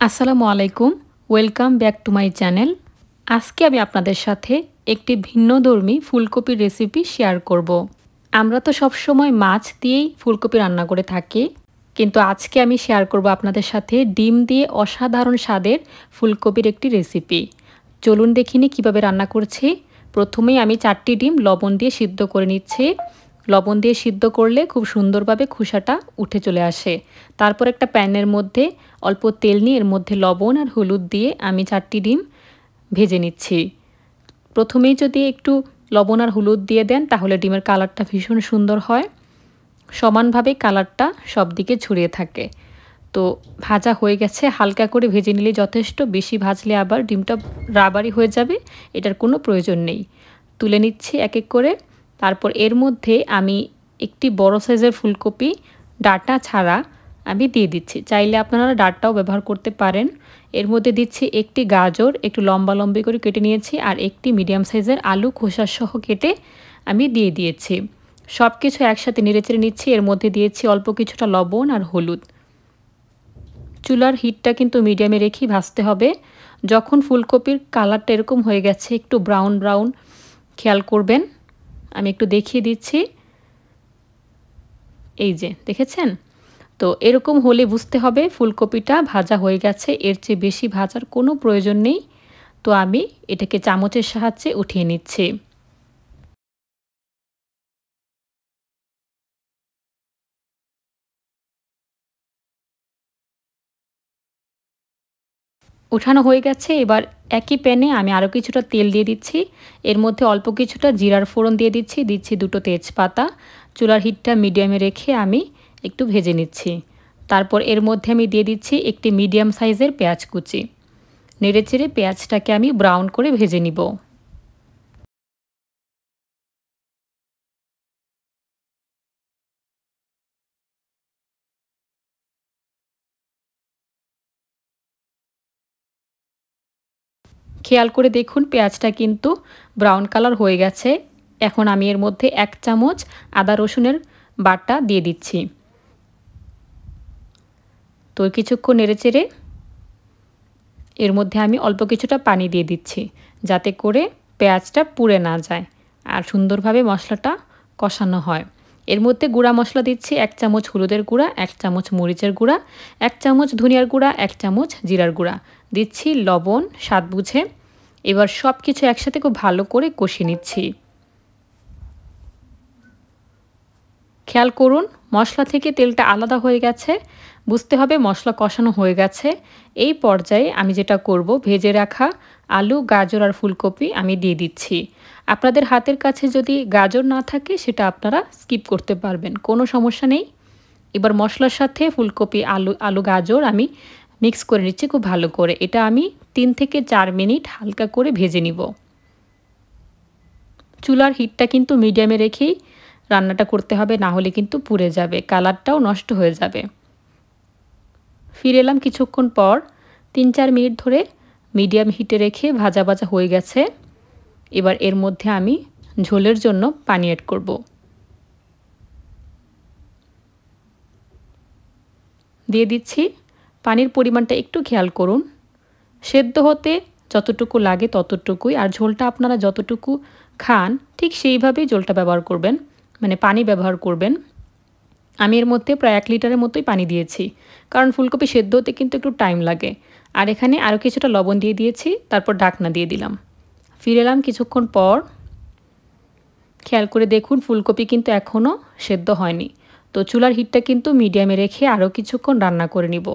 আসসালামু আলাইকুম, welcome back to my channel. আজকে আমি আপনাদের সাথে একটি ভিন্নধর্মী ফুলকপির রেসিপি শেয়ার করব। আমরা তো সবসময় মাছ দিয়েই ফুলকপি রান্না করে থাকি, কিন্তু আজকে আমি শেয়ার করব আপনাদের সাথে ডিম দিয়ে অসাধারণ স্বাদের ফুলকপির একটি রেসিপি। চলুন দেখিনি কিভাবে রান্না করছি। প্রথমেই আমি 4টি ডিম লবণ দিয়ে সিদ্ধ করে নিচ্ছি। লবণ দিয়ে সিদ্ধ করলে খুব সুন্দরভাবে খোসাটা উঠে চলে আসে। তারপর একটা প্যানের মধ্যে অল্প তেল নিয়ে এর মধ্যে লবণ আর হলুদ দিয়ে আমি 4টি ডিম ভেজে নিচ্ছি। প্রথমেই যদি একটু লবণ আর হলুদ দিয়ে দেন তাহলে ডিমের কালারটা ভীষণ সুন্দর হয়, সমানভাবে কালারটা সব দিকে ছড়িয়ে থাকে। তো ভাজা হয়ে গেছে, হালকা করে ভেজে নিলে যথেষ্ট, বেশি ভাজলে আবার ডিমটা রাবারি হয়ে যাবে, এটার কোনো প্রয়োজন নেই। তুলে নিচ্ছি এক এক করে। তারপর এর মধ্যে আমি একটি বড় সাইজের ফুলকপি ডাঁটা ছাড়া আমি দিয়ে দিচ্ছি, চাইলে আপনারা ডাঁটাও ব্যবহার করতে পারেন। এর মধ্যে দিচ্ছি একটি গাজর একটু লম্বা লম্বি করে কেটে নিয়েছি, আর একটি মিডিয়াম সাইজের আলু খোসাসহ কেটে আমি দিয়ে দিয়েছি। সব কিছু একসাথে নেড়েচেড়ে নিচ্ছি। এর মধ্যে দিয়েছি অল্প কিছুটা লবণ আর হলুদ। চুলার হিটটা কিন্তু মিডিয়ামে রেখেই ভাজতে হবে। যখন ফুলকপির কালারটা এরকম হয়ে গেছে, একটু ব্রাউন ব্রাউন, খেয়াল করবেন, আমি একটু দেখিয়ে দিচ্ছি, এই যে দেখেছেন। তো এরকম হলে বুঝতে হবে ফুলকপিটা ভাজা হয়ে গেছে, এর চেয়ে বেশি ভাজার কোনো প্রয়োজন নেই। তো আমি এটাকে চামচের সাহায্যে উঠিয়ে নিচ্ছি। উঠানো হয়ে গেছে। এবার একই প্যানে আমি আরও কিছুটা তেল দিয়ে দিচ্ছি। এর মধ্যে অল্প কিছুটা জিরার ফোড়ন দিয়ে দিচ্ছি, দিচ্ছি 2টো তেজপাতা। চুলার হিটটা মিডিয়ামে রেখে আমি একটু ভেজে নিচ্ছি। তারপর এর মধ্যে আমি দিয়ে দিচ্ছি একটি মিডিয়াম সাইজের পেঁয়াজ কুচি। নেড়েচেড়ে পেঁয়াজটাকে আমি ব্রাউন করে ভেজে নিব। খেয়াল করে দেখুন পেঁয়াজটা কিন্তু ব্রাউন কালার হয়ে গেছে। এখন আমি এর মধ্যে 1 চামচ আদা রসুনের বাটা দিয়ে দিচ্ছি। তো কিছুক্ষণ নেড়েচেড়ে এর মধ্যে আমি অল্প কিছুটা পানি দিয়ে দিচ্ছি, যাতে করে পেঁয়াজটা পুড়ে না যায় আর সুন্দরভাবে মশলাটা কষানো হয়। এর মধ্যে গুঁড়া মশলা দিচ্ছি 1 চামচ হলুদের গুঁড়া, 1 চামচ মরিচের গুঁড়া, 1 চামচ ধনিয়ার গুঁড়া, 1 চামচ জিরার গুঁড়া, দিচ্ছি লবণ স্বাদ বুঝে। এবার সব কিছু একসাথে খুব ভালো করে কষিয়ে নিচ্ছি। খেয়াল করুন মশলা থেকে তেলটা আলাদা হয়ে গেছে, বুঝতে হবে মশলা কষানো হয়ে গেছে। এই পর্যায়ে আমি যেটা করব, ভেজে রাখা আলু, গাজর আর ফুলকপি আমি দিয়ে দিচ্ছি। আপনাদের হাতের কাছে যদি গাজর না থাকে সেটা আপনারা স্কিপ করতে পারবেন, কোনো সমস্যা নেই। এবার মশলার সাথে ফুলকপি, আলু গাজর আমি মিক্স করে নিচ্ছি খুব ভালো করে। এটা আমি 3 থেকে 4 মিনিট হালকা করে ভেজে নিব। চুলার হিটটা কিন্তু মিডিয়ামে রেখেই রান্নাটা করতে হবে, না হলে কিন্তু পুড়ে যাবে, কালারটাও নষ্ট হয়ে যাবে। ফিরে এলাম কিছুক্ষণ পর। 3-4 মিনিট ধরে মিডিয়াম হিটে রেখে ভাজা ভাজা হয়ে গেছে। এবার এর মধ্যে আমি ঝোলের জন্য পানি অ্যাড করব। দিয়ে দিচ্ছি। পানির পরিমাণটা একটু খেয়াল করুন, সেদ্ধ হতে যতটুকু লাগে ততটুকুই, আর ঝোলটা আপনারা যতটুকু খান ঠিক সেইভাবেই ঝোলটা ব্যবহার করবেন, মানে পানি ব্যবহার করবেন। আমি এর মধ্যে প্রায় 1 লিটারের মতোই পানি দিয়েছি, কারণ ফুলকপি সেদ্ধ হতে কিন্তু একটু টাইম লাগে। আর এখানে আরও কিছুটা লবণ দিয়ে দিয়েছি, তারপর ঢাকনা দিয়ে দিলাম। ফিরে এলাম কিছুক্ষণ পর। খেয়াল করে দেখুন ফুলকপি কিন্তু এখনও সেদ্ধ হয়নি। তো চুলার হিটটা কিন্তু মিডিয়ামে রেখে আরও কিছুক্ষণ রান্না করে নিব।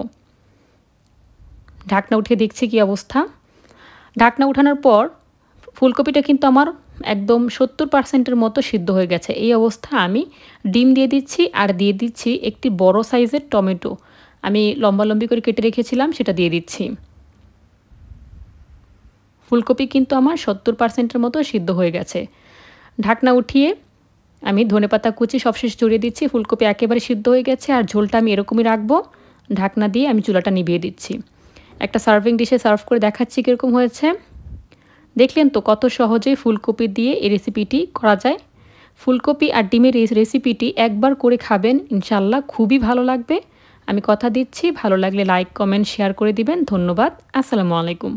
ঢাকনা উঠিয়ে দেখছি কী অবস্থা। ঢাকনা উঠানোর পর ফুলকপিটা কিন্তু আমার একদম 70% মতো সিদ্ধ হয়ে গেছে। এই অবস্থা আমি ডিম দিয়ে দিচ্ছি, আর দিয়ে দিচ্ছি একটি বড় সাইজের টমেটো, আমি লম্বা লম্বি করে কেটে রেখেছিলাম, সেটা দিয়ে দিচ্ছি। ফুলকপি কিন্তু আমার 70% মতো সিদ্ধ হয়ে গেছে। ঢাকনা উঠিয়ে আমি ধনেপাতা কুচি সবশেষ জড়িয়ে দিচ্ছি। ফুলকপি একেবারে সিদ্ধ হয়ে গেছে, আর ঝোলটা আমি এরকমই রাখবো। ঢাকনা দিয়ে আমি চুলাটা নিভিয়ে দিচ্ছি। একটা সার্ভিং ডিশে সার্ভ করে দেখাচ্ছি কীরকম হয়েছে। দেখলেন তো কত সহজেই ফুলকপি দিয়ে এই রেসিপিটি করা যায়। ফুলকপি আর ডিমের এই রেসিপিটি একবার করে খাবেন, ইনশাল্লাহ খুবই ভালো লাগবে। আমি কথা দিচ্ছি, ভালো লাগলে লাইক, কমেন্ট, শেয়ার করে দিবেন। ধন্যবাদ। আসসালামু আলাইকুম।